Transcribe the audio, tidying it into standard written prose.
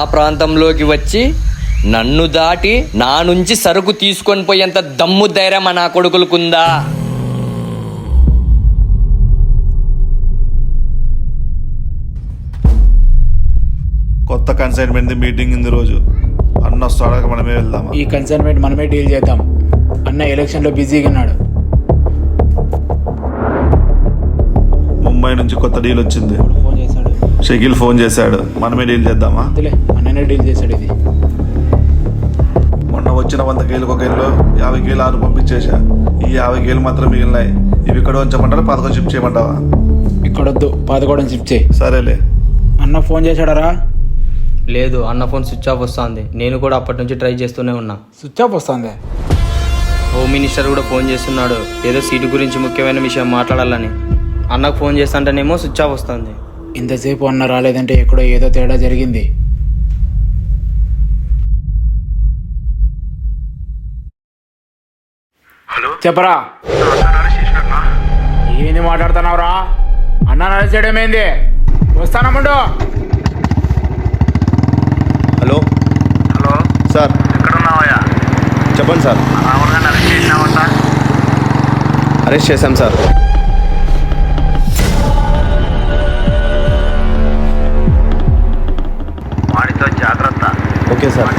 ఆ ప్రాంతంలోకి వచ్చి నన్ను దాటి నా నుంచి సరుకు తీసుకొని పోయేంత దమ్ము ధైర్యం నా కొడుకులకుందా? కొత్త కన్సైన్మెంట్ మీటింగ్ ఉంది రోజు. అన్న వస్తాడక మనమే వెళ్దామా? ఈ కన్సైన్మెంట్ మనమే డీల్ చేద్దాం. అన్న ఎలక్షన్లో బిజీగా ఉన్నాడు. ముంబై నుంచి కొత్త డీల్ వచ్చింది. ఫోన్ చేశాడు, షకీల్ ఫోన్ చేశాడు. మనమే డీల్ చేద్దామా? అంతలే అన్ననే డీల్ చేశాడు. ఇది మొన్న వచ్చిన 100 కేలకు 1 కేలు 50 కేలు ఆరు పంపించేశా. ఈ 50 కేలు మాత్రం మిగిలినాయి. ఇవి ఇక్కడ ఉంచమంటారా పథకం షిఫ్ట్ చేయమంటావా? ఇక్కడొద్దు, పాతకోవడం షిఫ్ట్ చేయి. సరేలే. అన్న ఫోన్ చేశాడరా? లేదు, అన్న ఫోన్ స్విచ్ ఆఫ్ వస్తుంది. నేను కూడా అప్పటి నుంచి ట్రై చేస్తూనే ఉన్నా. స్విచ్ ఆఫ్ వస్తుంది. హోమ్ మినిస్టర్ కూడా ఫోన్ చేస్తున్నాడు, ఏదో సీటు గురించి ముఖ్యమైన విషయం మాట్లాడాలని. అన్నకు ఫోన్ చేస్తాంటేనేమో స్విచ్ ఆఫ్ వస్తుంది. ఇంతసేపు అన్న రాలేదంటే ఎక్కడో ఏదో తేడా జరిగింది. హలో, చెప్పరా, ఏంది మాట్లాడుతున్నావురా? అన్న నడిచేయడం ఏంది? వస్తానమ్ముండు. హలో హలో, సార్, ఎక్కడున్నావయ్యా? చెప్పండి సార్. రాహుల్ గారిని అరెస్ట్ చేసినావంట. అరెస్ట్ చేశాం సార్. వాడితో జాగ్రత్త. Okay sir.